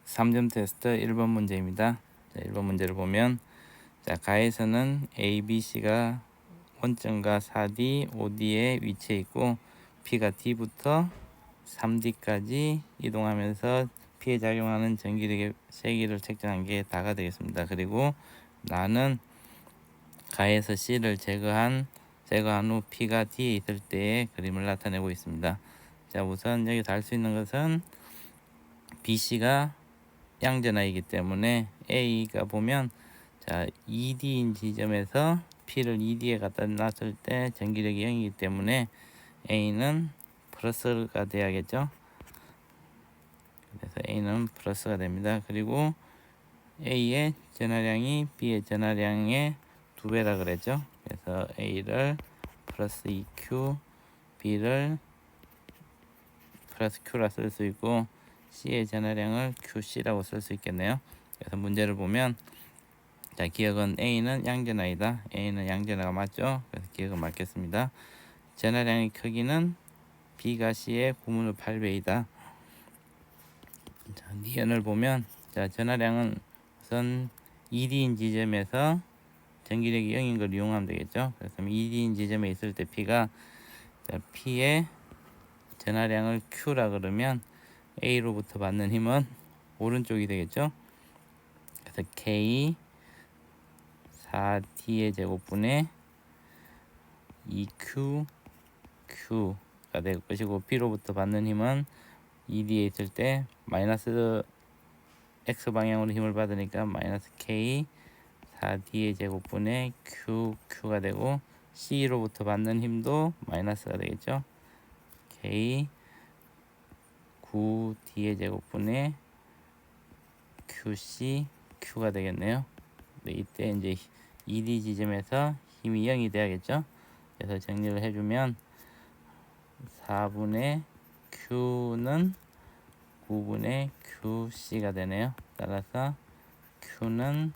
3점 테스트 1번 문제입니다. 자, 1번 문제를 보면 자, 가에서는 A, B, C가 원점과 4D, 5D에 위치해 있고 P가 D부터 3D까지 이동하면서 P에 작용하는 전기력의 세기를 측정한 게 다가 되겠습니다. 그리고 나는 가에서 C를 제거한 후 P가 D에 있을 때의 그림을 나타내고 있습니다. 자, 우선 여기서 알 수 있는 것은 BC가 양전하이기 때문에 A가 보면 자 2D인 지점에서 P를 2D에 갖다 놨을 때 전기력이 0이기 때문에 A는 플러스가 돼야겠죠. 그래서 A는 플러스가 됩니다. 그리고 A의 전하량이 B의 전하량의 2배라 그랬죠. 그래서 A를 플러스 2Q, B를 플러스 Q라 쓸 수 있고 C의 전하량을 QC라고 쓸 수 있겠네요. 그래서 문제를 보면 자, 기억은 A는 양전하이다. A는 양전하가 맞죠? 그래서 기억은 맞겠습니다. 전하량의 크기는 B가 C의 9분의 8배이다. 자, 니은을 보면 자, 전하량은 우선 2D인 지점에서 전기력이 0인 걸 이용하면 되겠죠? 그래서 2D인 지점에 있을 때 P가 자, P의 전하량을 Q라 그러면 A로부터 받는 힘은 오른쪽이 되겠죠? 그래서 K 4D의 제곱분의 2Q Q가 될 것이고 B로부터 받는 힘은 2D에 있을 때 마이너스 X 방향으로 힘을 받으니까 마이너스 K 4D의 제곱분의 Q가 되고 C로부터 받는 힘도 마이너스가 되겠죠. K 9D의 제곱분의 Q가 되겠네요. 네, 이때 이제 2D 지점에서 힘이 0이 돼야겠죠. 그래서 정리를 해주면 4분의 Q는 9분의 QC가 되네요. 따라서 Q는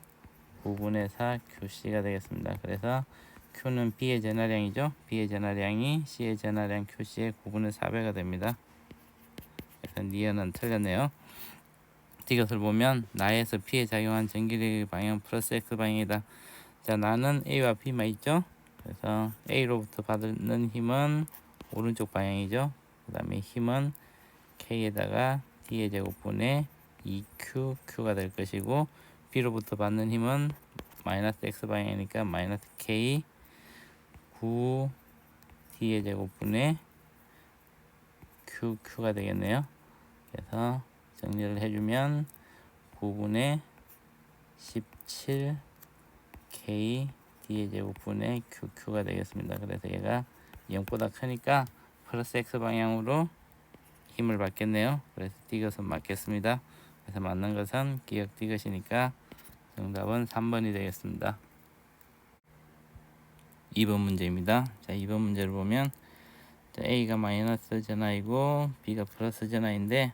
9분의 4 QC가 되겠습니다. 그래서 Q는 B의 전하량이죠. B의 전하량이 C의 전하량 QC의 9분의 4배가 됩니다. 그래서 니은은 틀렸네요. 이것을 보면 나에서 P에 작용한 전기력의 방향 플러스 X 방향이다. 자, 나는 A와 B만 있죠. 그래서 A로부터 받는 힘은 오른쪽 방향이죠. 그 다음에 힘은 K에다가 D의 제곱분의 2Q가 될 것이고 B로부터 받는 힘은 마이너스 X 방향이니까 마이너스 K 9D의 제곱분의 Q가 되겠네요. 그래서 정리를 해주면 9분의 17 K D의 제곱분의 QQ가 되겠습니다. 그래서 얘가 0보다 크니까 플러스 X 방향으로 힘을 받겠네요. 그래서 D것은 맞겠습니다. 그래서 맞는 것은 기억 D것이니까 정답은 3번이 되겠습니다. 2번 문제입니다. 자, 2번 문제를 보면 자, A가 마이너스 전하이고 B가 플러스 전하인데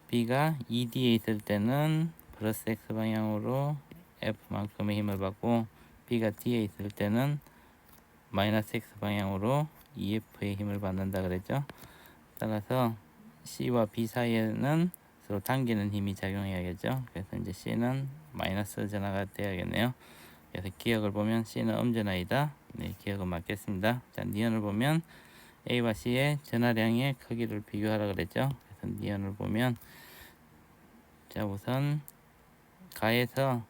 B가 2D에 있을 때는 플러스 X 방향으로 F만큼의 힘을 받고 B가 D에 있을 때는 마이너스 X 방향으로 EF의 힘을 받는다 그랬죠. 따라서 C와 B 사이에는 서로 당기는 힘이 작용해야겠죠. 그래서 이제 C는 마이너스 전하가 돼야겠네요. 그래서 기억을 보면 C는 음전하이다. 네, 기억은 맞겠습니다. 자, 니은을 보면 A와 C의 전하량의 크기를 비교하라 그랬죠. 그래서 니은을 보면 자, 우선 가에서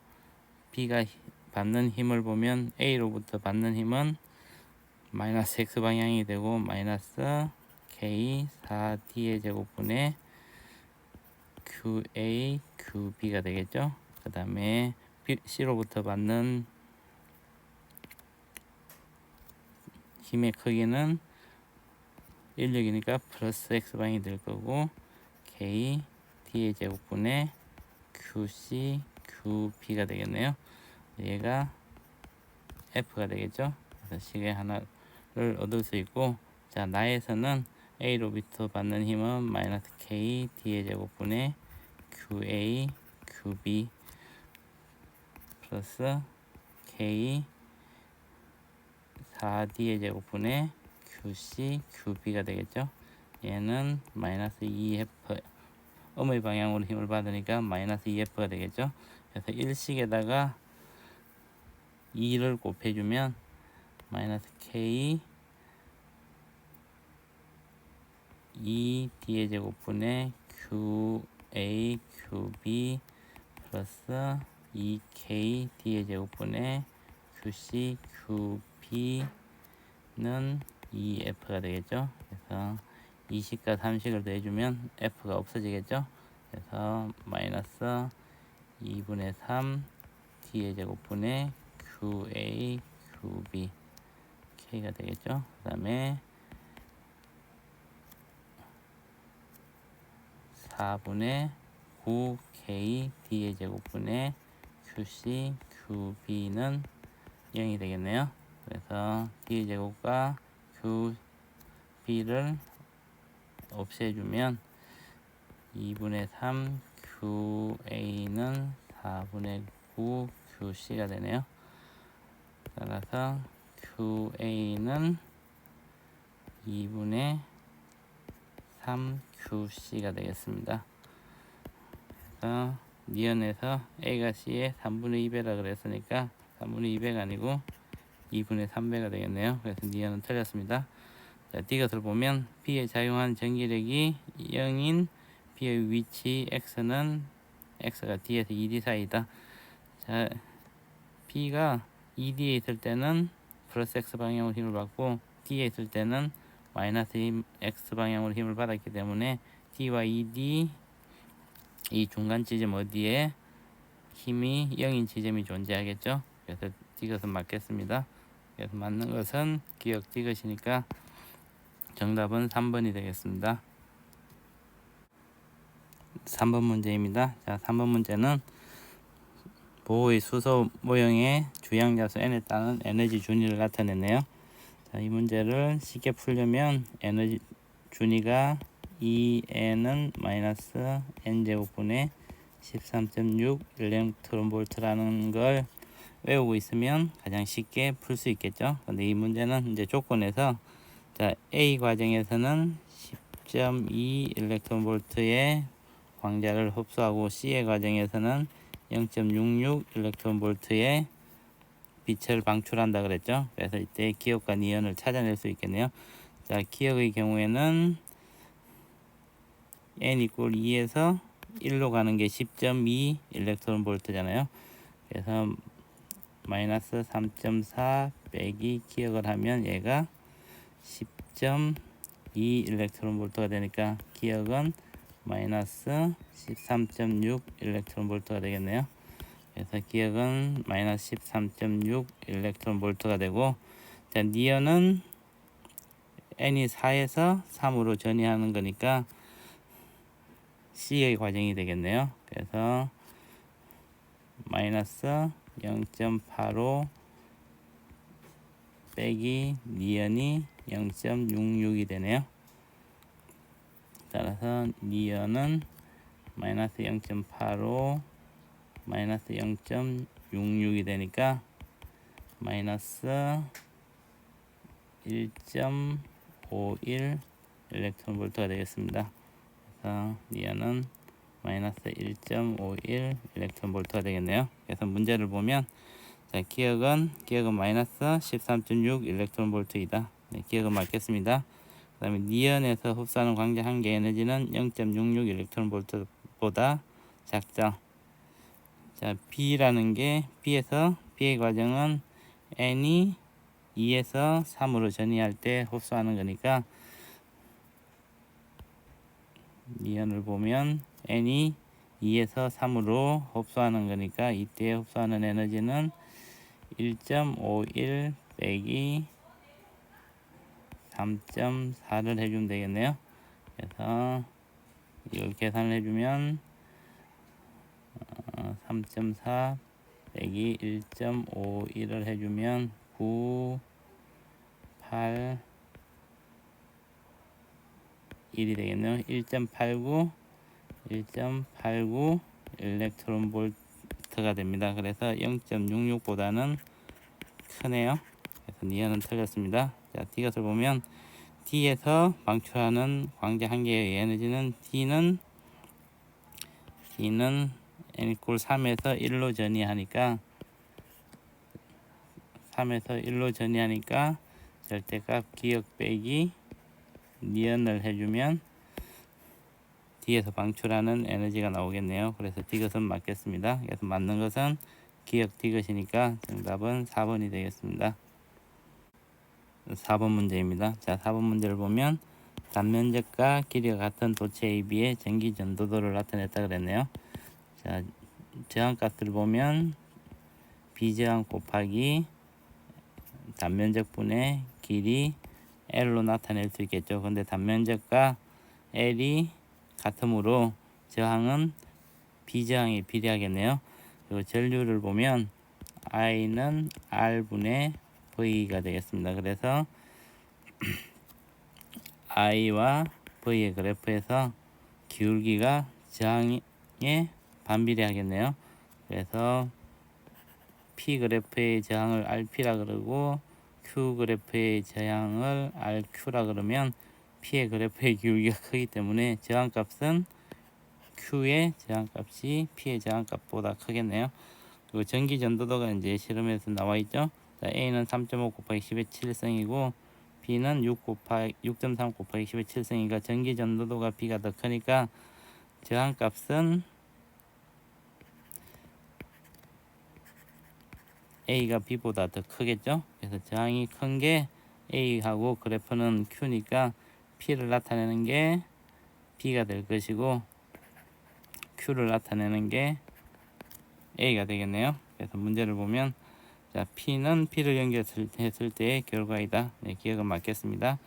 B가 받는 힘을 보면 A로부터 받는 힘은 마이너스 X 방향이 되고 마이너스 K 4D의 제곱분의 QA, QB가 되겠죠. 그 다음에 C로부터 받는 힘의 크기는 인력이니까 플러스 X 방향이 될 거고 K, D의 제곱분의 QC, QB가 되겠네요. 얘가 F가 되겠죠. 그래서 시계 하나를 얻을 수 있고 자, 나에서는 A로부터 받는 힘은 마이너스 K, D의 제곱분의 QA, QB 플러스 K 4D의 제곱분의 QC, QB가 되겠죠. 얘는 마이너스 2F 음의 방향으로 힘을 받으니까 마이너스 2F가 되겠죠. 그래서 일식에다가 2를 곱해주면 마이너스 K 2D의 제곱분의 QA QB 플러스 2K D의 제곱분의 QC QB는 2F가 되겠죠. 그래서 2식과 3식을 더해주면 F가 없어지겠죠. 그래서 마이너스 2분의 3 D의 제곱분의 QA QB K가 되겠죠. 그 다음에 4분의 9K D의 제곱분의 QC QB는 0이 되겠네요. 그래서 D의 제곱과 QB를 없애주면 2분의 3 QA는 4분의 9 QC가 되네요. 따라서 QA는 2분의 3 QC가 되겠습니다. 그래서 니은에서 A가 C의 3분의 2배라 그랬으니까 3분의 2배가 아니고 2분의 3배가 되겠네요. 그래서 니은은 틀렸습니다. 자, D것을 보면 P에 작용한 전기력이 0인 P의 위치 X는 X가 D에서 2D 사이다. 자, P가 2D에 있을 때는 플러스 X 방향으로 힘을 받고 D에 있을 때는 마이너스 X 방향으로 힘을 받았기 때문에 D와 2D 이 중간 지점 어디에 힘이 0인 지점이 존재하겠죠. 그래서 D것은 맞겠습니다. 그래서 맞는 것은 기억 D것이니까 정답은 3번이 되겠습니다. 3번 문제입니다. 자, 3번 문제는 보호의 수소 모형의 주양자수 n에 따른 에너지 준위를 나타냈네요. 자, 이 문제를 쉽게 풀려면 에너지 준위가 E는 마이너스 n제곱분의 13.6 일렉트론볼트라는 걸 외우고 있으면 가장 쉽게 풀 수 있겠죠. 근데 이 문제는 이제 조건에서 자, A 과정에서는 10.2 일렉트론볼트의 광자를 흡수하고 C의 과정에서는 0.66 일렉트론볼트의 빛을 방출한다 그랬죠. 그래서 이때 기억과 니은을 찾아낼 수 있겠네요. 자, 기억의 경우에는 n 이꼴 2에서 1로 가는 게 10.2 일렉트론볼트잖아요. 그래서 마이너스 3.4 빼기 기억을 하면 얘가 10.2 일렉트론볼트가 되니까 기억은 마이너스 13.6 일렉트론볼트가 되겠네요. 그래서 기억은 마이너스 13.6 일렉트론볼트가 되고, 자, 니은은 n이 4에서 3으로 전이하는 거니까 C의 과정이 되겠네요. 그래서 마이너스 0.85 빼기 니은이 0.66이 되네요. 따라서 니은은 마이너스 0.85 마이너스 0.66이 되니까 마이너스 1.51 일렉트론볼트가 되겠습니다. 그래서 니은은 마이너스 1.51 일렉트론볼트가 되겠네요. 그래서 문제를 보면 자, 기억은 마이너스 13.6 일렉트론볼트이다. 네, 기억은 맞겠습니다. 그 다음에 니은에서 흡수하는 광자 한 개 에너지는 0.66 일렉트론볼트보다 작죠. 자, B라는 게 B의 과정은 n이 2에서 3으로 전이할 때 흡수하는 거니까 니은을 보면 n이 2에서 3으로 흡수하는 거니까 이때 흡수하는 에너지는 1.51 빼기 3.4를 해주면 되겠네요. 그래서 이걸 계산을 해주면 3.4 빼기 1.51을 해주면 9, 8, 1이 되겠네요. 1.89 일렉트론볼트가 됩니다. 그래서 0.66보다는 크네요. 그래서 니은은 틀렸습니다. 자, D것을 보면 D에서 방출하는 광자 한 개의 에너지는 D는 D는 n equal 3에서 1로 전이하니까 3에서 1로 전이하니까 절대값 기억 빼기 니은을 해주면 D에서 방출하는 에너지가 나오겠네요. 그래서 D것은 맞겠습니다. 그래서 맞는 것은 기억 D것이니까 정답은 4번이 되겠습니다. 4번 문제입니다. 자, 4번 문제를 보면 단면적과 길이가 같은 도체 AB의 전기 전도도를 나타냈다 그랬네요. 자, 저항값들을 보면 비저항 곱하기 단면적분의 길이 L로 나타낼 수 있겠죠. 근데 단면적과 L이 같으므로 저항은 비저항에 비례하겠네요. 그리고 전류를 보면 I는 R분의 V가 되겠습니다. 그래서 I와 V의 그래프에서 기울기가 저항에 반비례하겠네요. 그래서 P 그래프의 저항을 RP라 그러고 Q 그래프의 저항을 RQ라 그러면 P의 그래프의 기울기가 크기 때문에 저항값은 Q의 저항값이 P의 저항값보다 크겠네요. 그리고 전기 전도도가 이제 실험에서 나와 있죠. 자, A는 3.5 곱하기 10의 7승이고 B는 6.3 곱하기 10의 7승이니까 전기 전도도가 B가 더 크니까 저항값은 A가 B보다 더 크겠죠. 그래서 저항이 큰 게 A하고 그래프는 Q니까 P를 나타내는 게 B가 될 것이고 Q를 나타내는 게 A가 되겠네요. 그래서 문제를 보면 자, P는 P를 연결했을 때의 결과이다. 네, 기억은 맞겠습니다.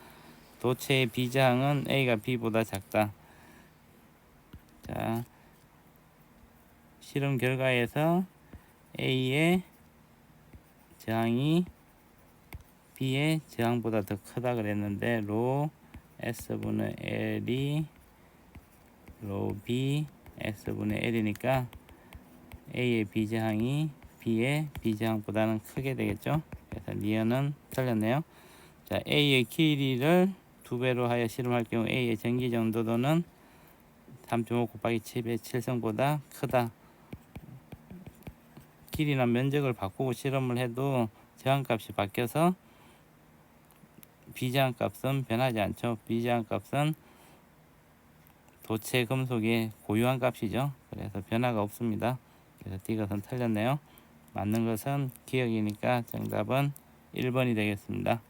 도체의 비저항은 A가 B보다 작다. 자, 실험 결과에서 A의 저항이 B의 저항보다 더 크다 그랬는데 로 S분의 L이 로 B S분의 L이니까 A의 비저항이 B의 비저항보다는 크게 되겠죠. 그래서 니은은 틀렸네요. 자, A의 길이를 2배로 하여 실험할 경우 A의 전기 전도도는 3.5 곱하기 10의 7승보다 크다. 길이나 면적을 바꾸고 실험을 해도 저항값이 바뀌어서 비저항값은 변하지 않죠. 비저항값은 도체 금속의 고유한 값이죠. 그래서 변화가 없습니다. 그래서 D것은 틀렸네요. 맞는 것은 기억이니까 정답은 1번이 되겠습니다.